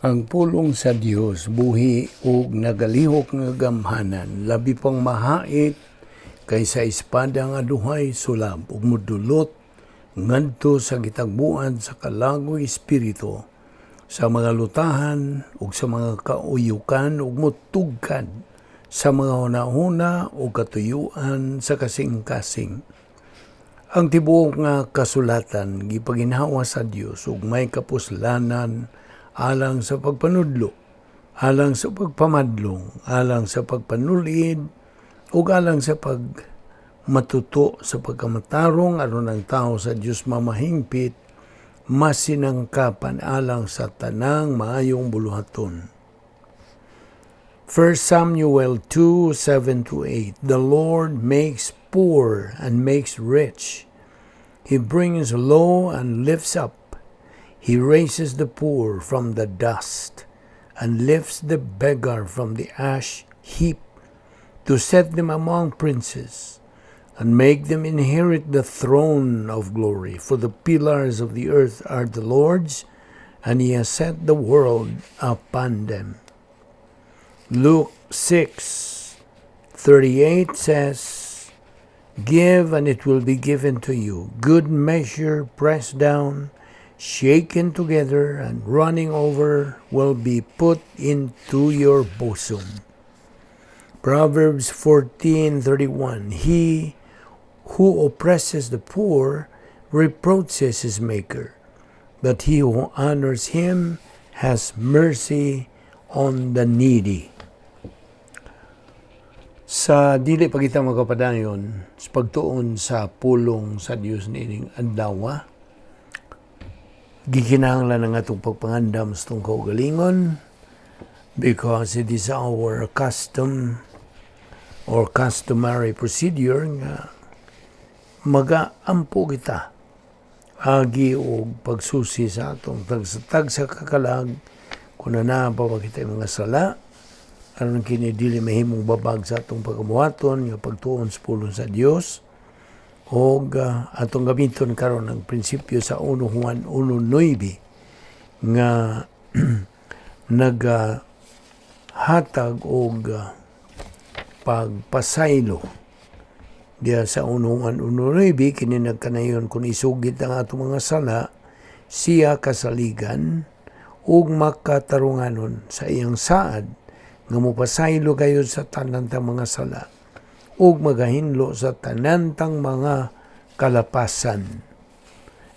Ang pulong sa Dios buhi ug nagalihok nga gamhanan, labi pang mahait kaysa espada nga duhay sulab ug modulot ngadto sa gitagbuan sa kalagoy espiritu, sa mga lutahan ug sa mga kauyukan ug motugkad sa mga hunahuna ug katuyuan sa kasing-kasing. Ang tibuok nga kasulatan gipaginhawa sa Dios ug may kapuslanan alang sa pagpanudlo, alang sa pagpamadlong, alang sa pagpanulid, ug alang sa pagmatuto sa pagkamatarong aron ang tao sa Dios mamahingpit, masinangkapan alang sa tanang maayong buluhaton. 1 Samuel 2:7-8. The Lord makes poor and makes rich. He brings low and lifts up. He raises the poor from the dust and lifts the beggar from the ash heap, to set them among princes and make them inherit the throne of glory. For the pillars of the earth are the Lord's, and He has set the world upon them. Luke 6:38 says, Give, and it will be given to you. Good measure, pressed down, shaken together, and running over will be put into your bosom. Proverbs 14:31. He who oppresses the poor reproaches his maker, but he who honors him has mercy on the needy. Sa dili pa kita magapadayon sa pagtuon sa pulong sa Dios nining adlaw, gikinahanglan ang atong pagpangandam sa itong kaugalingon, because it is our custom or customary procedure nga magaampo kita agi og pagsusi sa atong tagsatag sa kakalag kung na pa kita mga sala aron kini dili mahimong babag sa atong pagabuhaton nga pagtuon sa pulong sa Dios. O atong gamiton karon ang prinsipyo sa 1 Juan 1:9 nga naghatag og pagpasaylo diya sa 1 Juan 1:9 kini nagkanayon kung isugid ang atong mga sala, siya kasaligan ug makatarunganon sa iyang saad nga mopasaylo gayud sa tanan tang mga sala ug magahinlo sa tanantang mga kalapasan.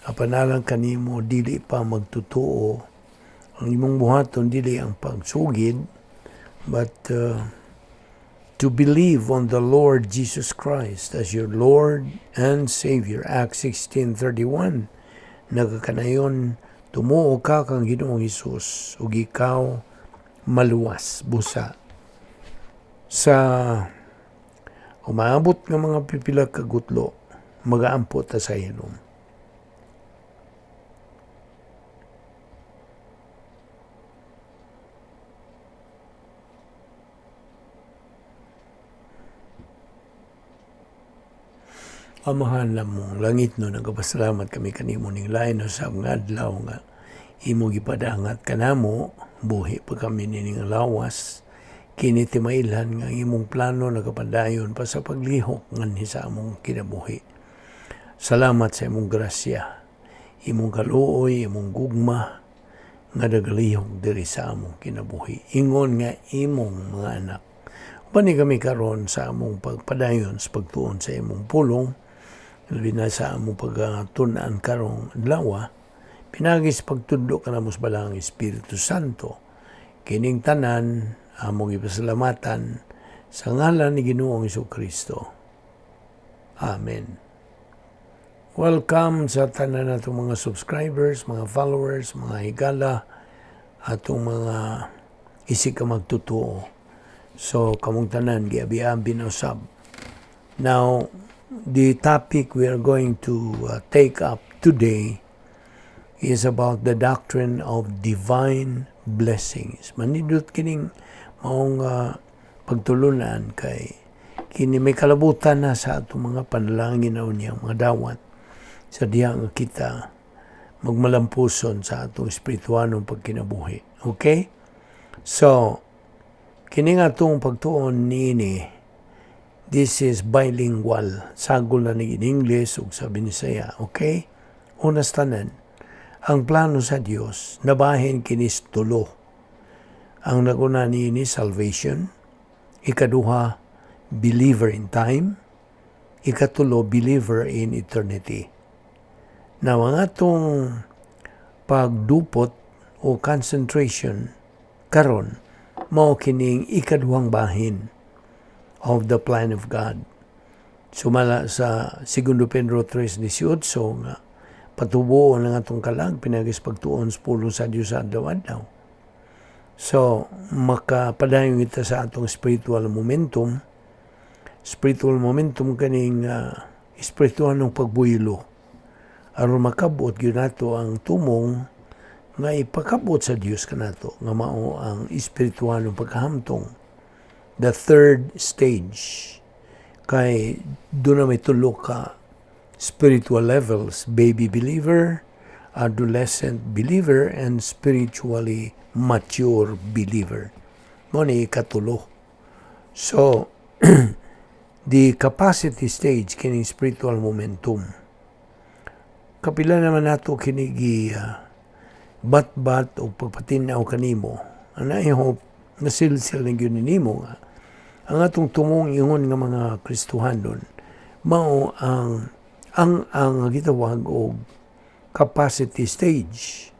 Apanalang kanimo dili pa magtutuo, ang imong buhaton dili ang pagsugid, but to believe on the Lord Jesus Christ as your Lord and Savior. Acts 16:31. Nagakanayon tumuo ka kang Ginoong Hesus ug ikaw maluwas busa sa umaabot ng mga pipila ka gutlo, magaampo ta sa hilom. Amahan lamong langit no, nagapasalamat kami kanimo ning lain no sa mga adlaw nga imo gipadangat kanamo, buhi pa kami nining lawas. Kini timailhan nga imong plano nagapadayon pa sa paglihok nganhi sa among kinabuhi. Salamat sa imong grasya, imong kaluoy, imong gugma nga nagalihok diri sa among kinabuhi. Ingon nga imong mga anak. Bani kami karon sa among pagpadayon sa pagtuon sa imong pulong, labi na sa among pagtun-an karong adlaw, pinagis pagtudlo kanamo sa balang Espiritu Santo. Kining tanan among ipasalamatan sa ngalan ni Ginoong Jesucristo. Amen. Welcome sa tanan natong mga subscribers, mga followers, mga higala, atong mga isig ka magtutuo. So, kamong tanan, giabi-abi na usab. Now, the topic we are going to take up today is about the doctrine of divine blessings. Manindot kining maong pagtulunan kay kini may kalabutan na sa atong mga panalangin na unyang mga dawat sa diha nga kita magmalampuson sa atong espirituanong pagkinabuhi. Okay? So, kini nga itong pagtuon niini, this is bilingual. Sagol na ni English ug sa Binisaya. Okay? Unas tanan, ang plano sa Dios nabahin kinis tulo. Ang naguna niini salvation, ikaduha believer in time, ikatulo believer in eternity. Na mga itong pagdupot o concentration karon mao kining ikaduhang bahin of the plan of God. Sumala sa 2 Pedro 3:18 nga patubo ang atong kalag pinagis pagtuon sa pulo sa Dios sa adlaw-adlaw. So, makapadayon kita sa atong spiritual momentum. Spiritual momentum kaning espiritual ng pagbuylo. Aron makabot gyud nato ang tumong nga ipakabot sa Dios kanato nga mao ang espiritual ng pagkahamtong. The third stage kay doon na may tulo ka spiritual levels: baby believer, adolescent believer, and spiritually mature believer. Mo ni ikatulo. So, the capacity stage kining spiritual momentum. Kapila naman nato kinigi bat-bat o pagpatinaw kanimo. Ana I hope nasilsil ng yun nimo nga. Ang atong tumong ingon nga mga Kristohanon mao ang gitawag og capacity stage.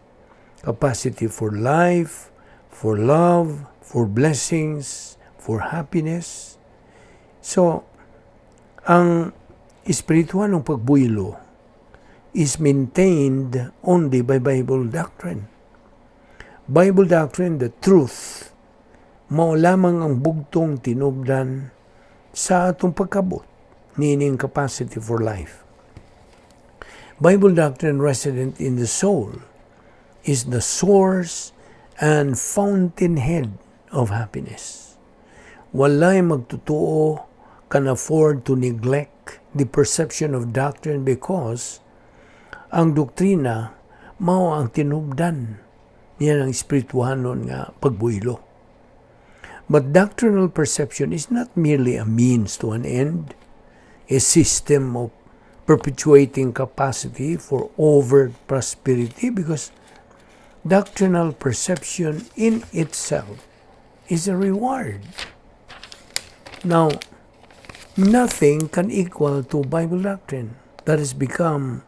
Capacity for life, for love, for blessings, for happiness. So, ang espiritual ng pagbuylo is maintained only by Bible doctrine. Bible doctrine, the truth, mao lamang ang bugtong tinubdan sa atong pagkabot, meaning capacity for life. Bible doctrine resident in the soul is the source and fountainhead of happiness. Walay magtutuo can afford to neglect the perception of doctrine because ang doktrina mao ang tinubdan niya ng espirituhanon nga pagbuylo. But doctrinal perception is not merely a means to an end, a system of perpetuating capacity for overt prosperity, because doctrinal perception in itself is a reward. Now, nothing can equal to Bible doctrine that has become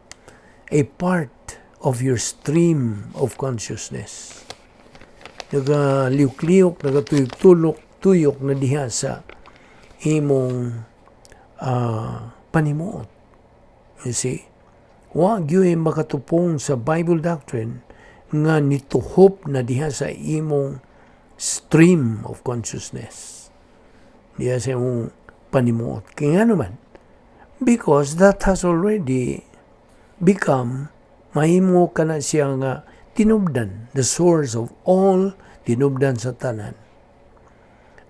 a part of your stream of consciousness. Nagaliyok-liyok, nagatuyok-tuyok na diha sa imong panimuot. You see? Wa gyud makatupong sa Bible doctrine nga nituhop na diha sa imong stream of consciousness. Diha sa imong panimuot. Kaya nga naman, because that has already become, mahimo ka na siya nga tinubdan, the source of all tinubdan sa tanan.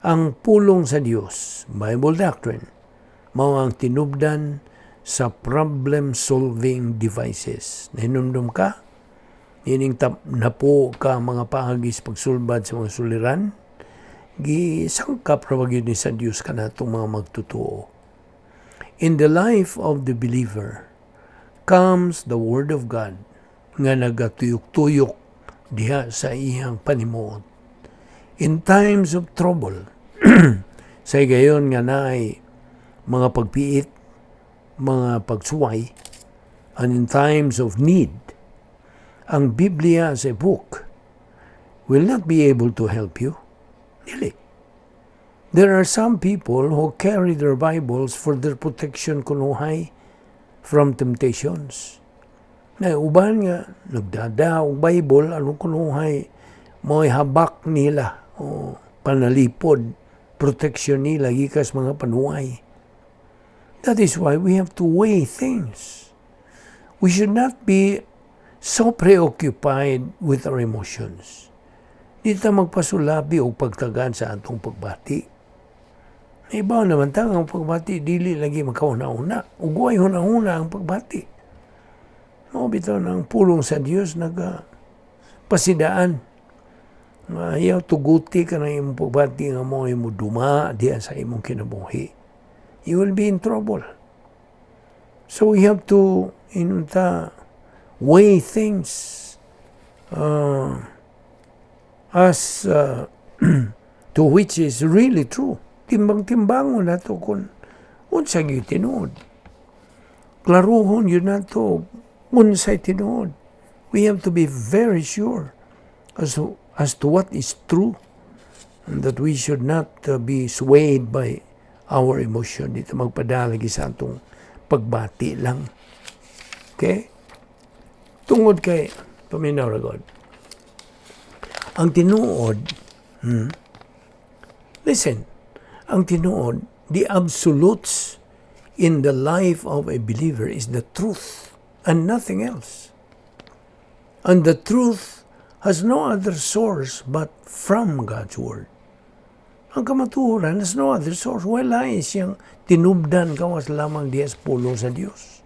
Ang pulong sa Dios, Bible doctrine, mao ang tinubdan sa problem-solving devices. Nahinumdum ka? Ining napo ka mga pahagis pagsulbad sa mga suliran? Gisangkap ra gyud ni sa Dios kanatong mga magtutuo. In the life of the believer comes the Word of God nga nagatuyok-tuyok diha sa iyang panimuot. In times of trouble, sa gayon nga naay mga pagpiit, mga pagsuway, and in times of need, ang Biblia as a book will not be able to help you. Really. There are some people who carry their Bibles for their protection kunuhay from temptations. Na uban nga nagdada og Bible anong kunuhay mo'y habak nila o panalipod, protection nila gikas mga panuway. That is why we have to weigh things. We should not be so preoccupied with our emotions. Di ta magpasulabi o pagtagan sa atong pagbati. Ibaw naman ang pagbati, dili lagi makauna-una. Uguay huna-huna ang pagbati. bitaw ng pulong sa Dios pasidaan. Ayaw tuguti ka na imong pagbati nga mo imo duma diya sa imong kinabuhi. You will be in trouble. So we have to weigh things as to which is really true. Timbang-timbangon nato kung unsay gyud tinuod. Klaruhon yun nato unsay tinuod. We have to be very sure as to what is true, and that we should not be swayed by our emotion. Dito magpadalagi sa atong pagbati lang. Okay? Tungod kay paminaw ra God. Ang tinuod, listen, ang tinuod, the absolutes in the life of a believer is the truth and nothing else. And the truth has no other source but from God's Word. Ang kamatuoran has no other source. Wala siyang tinubdan kawas lamang diyas pulo sa Dios.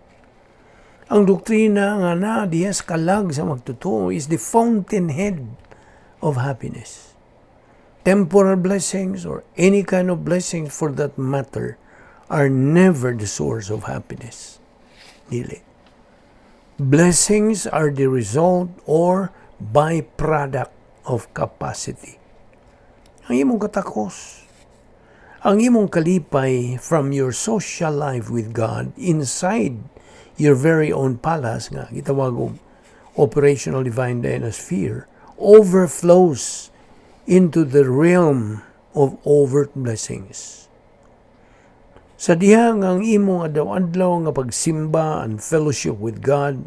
Ang doktrina nga na diyas kalag sa magtutuo is the fountainhead of happiness. Temporal blessings or any kind of blessings for that matter are never the source of happiness. Dili. Blessings are the result or byproduct of capacity. Ang imong katakos, ang imong kalipay from your social life with God inside your very own palace, nga gitawag og operational divine dynasphere, overflows into the realm of overt blessings. Sa dihang ang imong adlaw-adlaw nga pagsimba and fellowship with God,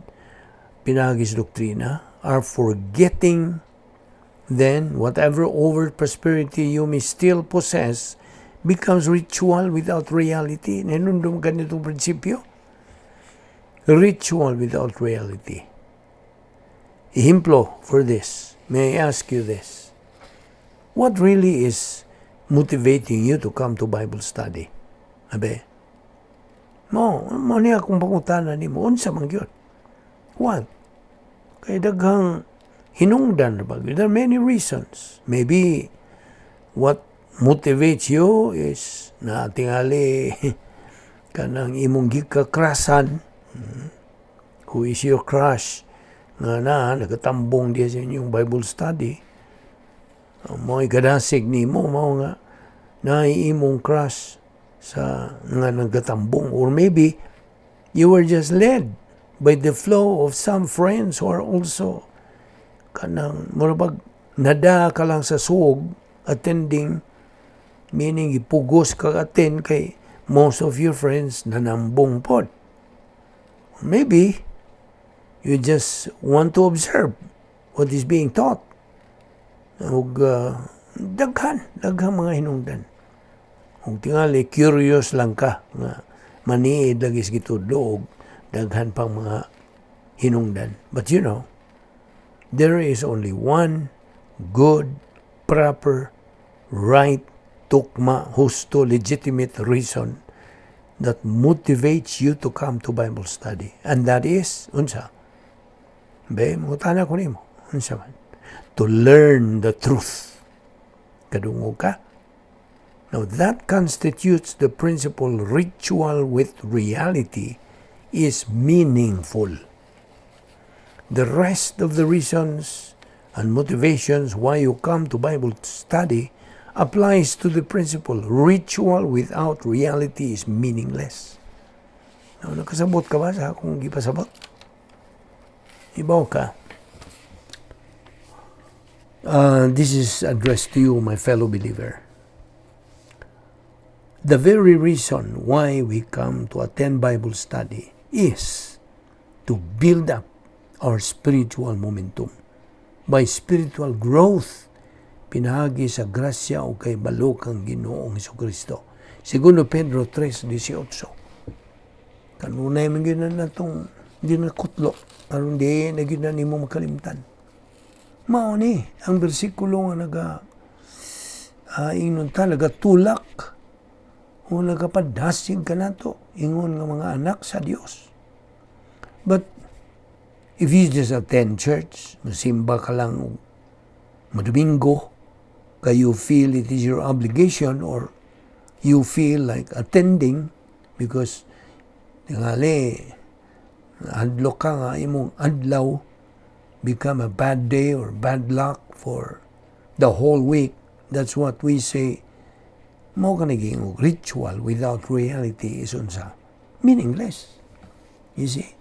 pinagis doktrina, are forgetting then whatever overt prosperity you may still possess becomes ritual without reality. Nanundong ganitong prinsipyo? Ritual without reality. Ehemplo for this, may I ask you this? What really is motivating you to come to Bible study? Abe? Mo niya akong pangutanan ni mo, unsa man gyud? What? Kay daghang hinungdan ba? There are many reasons. Maybe what motivates you is na tingali kanang imong gikakrasan, who is your crush, nga nagatambong diya sa inyong Bible study. Mo'y kadasig ni mo, mao nga imong crush sa nga nagatambong. Or maybe you were just led by the flow of some friends who are also kanang murabag nada ka lang sa suog attending, meaning ipugos ka attend kay most of your friends nanambong pod. Maybe you just want to observe what is being taught. Ug daghan mga hinungdan. Ug tingali curious lang ka nga maniid lagi sa gitudlo og daghan pang mga hinungdan. But you know, there is only one good, proper, right, tukma, husto, legitimate reason that motivates you to come to Bible study. And that is, unsa? Be, mutana ko nimo. Unsa man? To learn the truth. Kadungog ka? Now, that constitutes the principle ritual with reality is meaningful. The rest of the reasons and motivations why you come to Bible study applies to the principle ritual without reality is meaningless. Now, nakasabot ka ba sa akong gipasabot? Ibaw ka. This is addressed to you, my fellow believer. The very reason why we come to attend Bible study is to build up our spiritual momentum. By spiritual growth, pinagi sa grasya o kay balok ang Ginoong Jesucristo. Segundo Pedro 3:18. Kanunay man yun na itong dinakutlo. Aron di na yun na nimo makalimtan. Mao ni ang bersikulo nga nagatulak o nagapadasig ka nato ingon nga mga anak sa Dios. But If you just attend church, masimba ka lang Domingo, you feel it is your obligation or you feel like attending because tingali adlaw ka nga imong adlaw become a bad day or bad luck for the whole week. That's what we say. Mo ka naging ritual without reality is unsa meaningless. You see?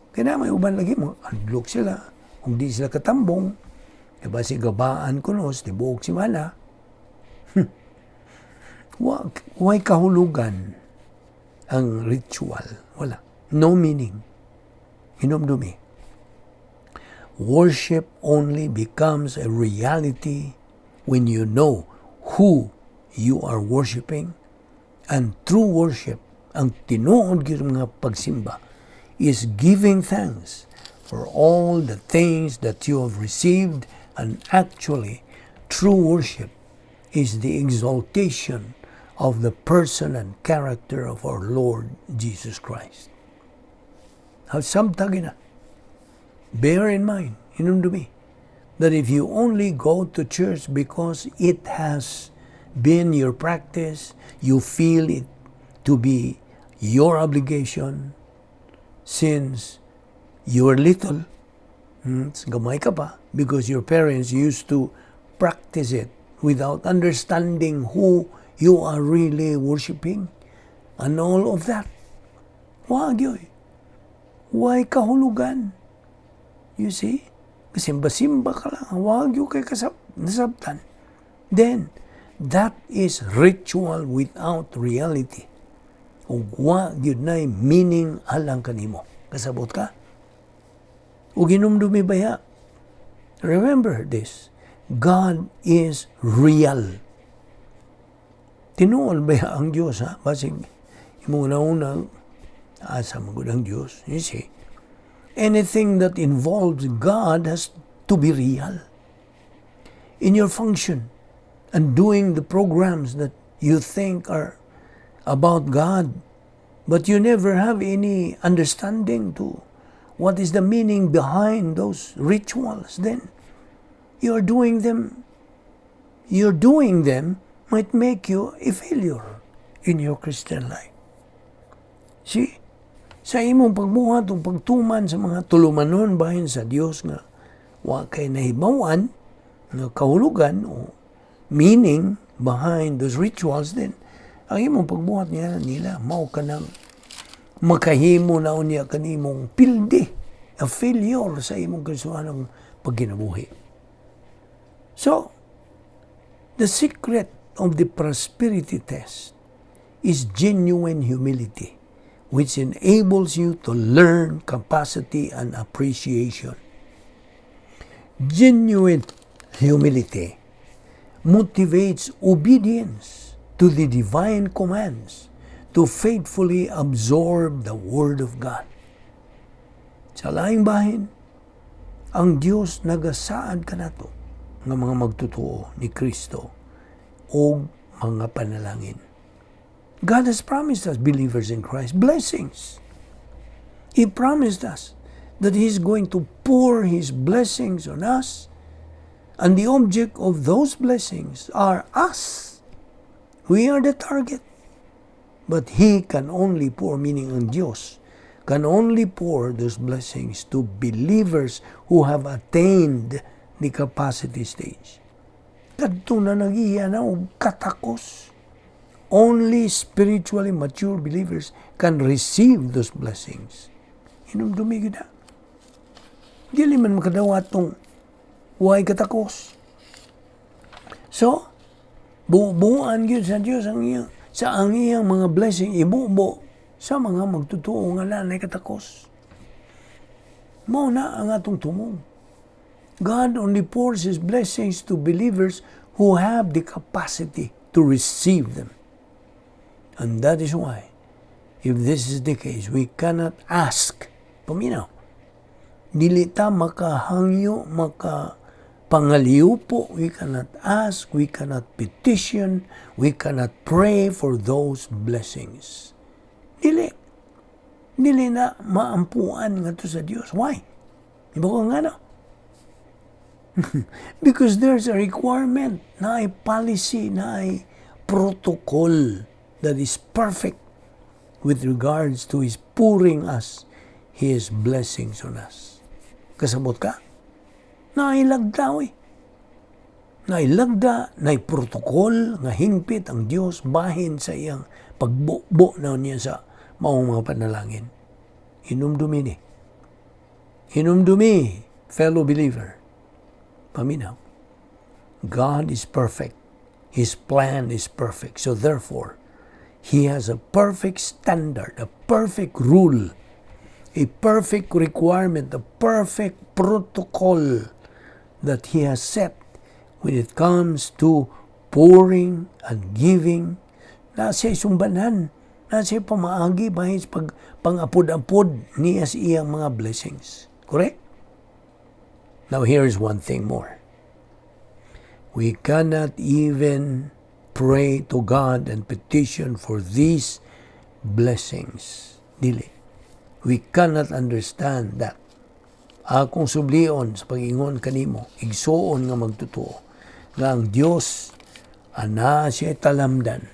Kaya may uban lagi mo, adlok sila. Kung di sila katambong, diba si gabaan kunos, di buok si mana. Why kahulugan ang ritual? Wala. No meaning. Hinumdumi. Worship only becomes a reality when you know who you are worshiping, and true worship, ang tinuod gyud mga pagsimba, is giving thanks for all the things that you have received, and actually, true worship is the exaltation of the person and character of our Lord Jesus Christ. Samtagi na. Bear in mind, hinumdumi, that if you only go to church because it has been your practice, you feel it to be your obligation since you were little, gamay ka pa, because your parents used to practice it without understanding who you are really worshiping and all of that. Wag yun. Why kahulugan? You see? Kasimba-simba ka lang. Wag yun kay nasabtan. Then, that is ritual without reality. O wag yun na meaning alang kanimo. Kasabot ka? O ginumdumi baya. Remember this. God is real. Tinuol baya ang Diyos, ha? Basig, imong naunang asa magud ang Diyos. You see? Anything that involves God has to be real. In your function and doing the programs that you think are about God, but you never have any understanding to what is the meaning behind those rituals, then you're doing them might make you a failure in your Christian life. See? Sa imong pagbuhat o pagtuman sa mga tulumanon bahin sa Dios nga wa kay nahibawan nga kahulugan o meaning behind those rituals, then ang imong pagbuhat nila mao ka nang makahimo na unya kanimong pildi, a failure sa imong Kristohanong pagkinabuhi. So, the secret of the prosperity test is genuine humility, which enables you to learn capacity and appreciation. Genuine humility motivates obedience to the divine commands to faithfully absorb the Word of God. Sa laing bahin, ang Diyos nagasaad ka nato nga mga magtutuo ni Kristo o mga panalangin. God has promised us, believers in Christ, blessings. He promised us that He is going to pour His blessings on us, and the object of those blessings are us. We are the target. But He can only pour, meaning ang Diyos, can only pour those blessings to believers who have attained the capacity stage. Kadto na nagiya na og katakos. Only spiritually mature believers can receive those blessings. Hinumdumi gid na. Dili man makadawat tong way katakos. So, buuan gyud sa Dios ang iyang mga blessing ibubo sa mga magtutuo nga nanay katakos. Mao na ang atong tumong. God only pours His blessings to believers who have the capacity to receive them. And that is why, if this is the case, we cannot ask. Paminaw. Dili ta makahangyo, makapangaliw po. We cannot ask, we cannot petition, we cannot pray for those blessings. Dili na maampuan nga to sa Dios. Why? Iba ko nga no? Because there's a requirement na ay policy, na ay protocol that is perfect with regards to His pouring us His blessings on us. Kasabot ka? Nailagda Nailagda, protocol, nga hingpit ang Dios bahin sa iyang pagbubo na niya sa maong mga panalangin. Hinumdumi, fellow believer. Paminaw. God is perfect. His plan is perfect. So therefore, He has a perfect standard, a perfect rule, a perfect requirement, a perfect protocol that He has set when it comes to pouring and giving. Nasa sumbanan, nasa pamaagi bahis pag pangapod-apod niya sa iyang mga blessings. Correct? Now here's one thing more. We cannot even pray to God and petition for these blessings. Dili. We cannot understand that. Akong sublion sa pag-ingon kanimo, igsuon nga magtotoo, nga ang Dios ana siya talamdan,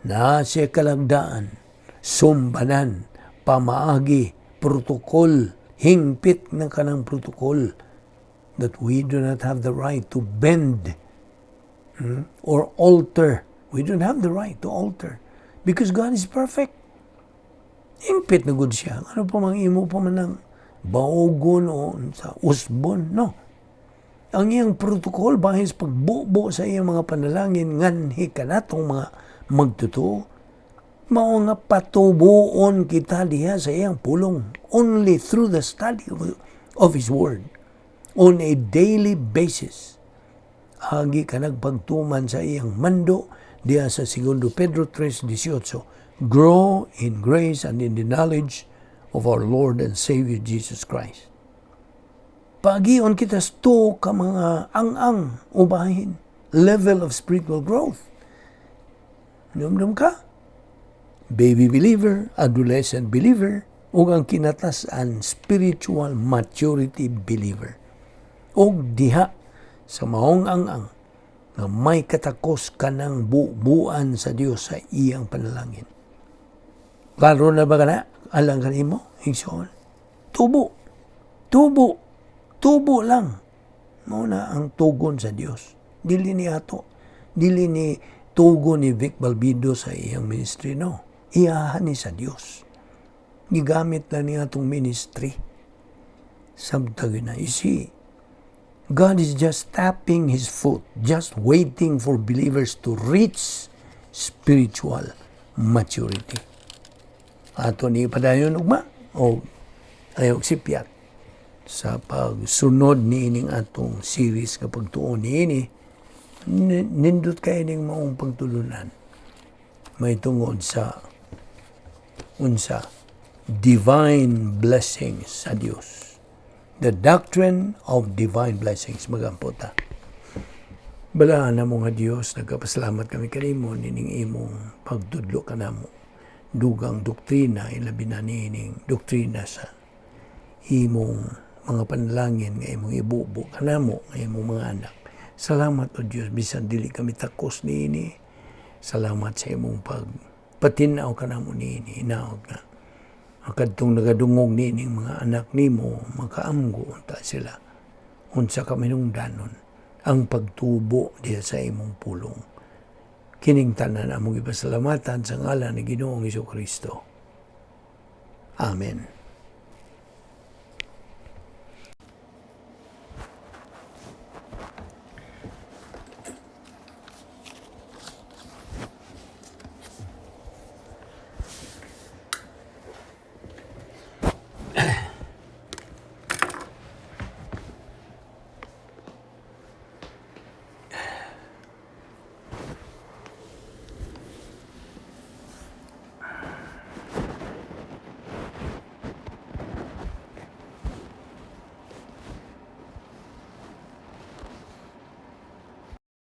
na siya kalagdaan, sumbanan, pamaagi, protokol, hingpit ng kanang protokol, that we do not have the right to bend or alter. We don't have the right to alter because God is perfect. Hingpit na good siya. Ano pa mang imo pa man ng baogon o sa usbon? No. Ang iyang protocol bahis pagbubo sa iyang mga panalangin nganhi kanatong mga magtutuo, mao nga patubuon kita diha sa iyang pulong only through the study of His Word on a daily basis. Agi ka nagpagtuman sa iyang mando diha sa 2 Pedro 3:18, grow in grace and in the knowledge of our Lord and Savior Jesus Christ. Pagion kita sto ka mga ang ubahin, level of spiritual growth. Numdum ka? Baby believer, adolescent believer, ug ang kinatasan spiritual maturity believer. Og diha sa maong ang nga may katakos ka ng buuan sa Dios sa iyang panalangin. Klaro na ba ka na? Alang ka mo? Higsoon. Tubo lang. Muna ang tugon sa Dios. Dili ni ato. Dili ni tugon ni Vic Balbido sa iyang ministry, no. Iyahan ni sa Dios. Gigamit lang ni atong ministry. Sabtag na. You see, God is just tapping His foot, just waiting for believers to reach spiritual maturity. Ato ni padayon ugma o ayaw sipyat sa pagsunod ni ining atong series kapag tuon ni nindot kayo ning maong pagtulunan. May tungod sa divine blessings sa Dios. The doctrine of divine blessings. Magampota. Balaan na mo nga Diyos, nagkapasalamat kami kanimo nining imong pagtudlo ka namo. Dugang doktrina, ilabi na nining doktrina sa imong mga panalangin nga imong ibubo ka namo, nga imong mga anak. Salamat o Diyos, bisan dili kami takos niini. Salamat sa imong pagpatinaw ka namo niini. Inaog na. Kadtong nagadungog nining mga anak nimo, makaamgo unta sila. Unsa kami nung danon ang pagtubo diya sa imong pulong. Kining tanan among ipasalamatan sa ngalan ni Ginoong Hesukristo. Amen.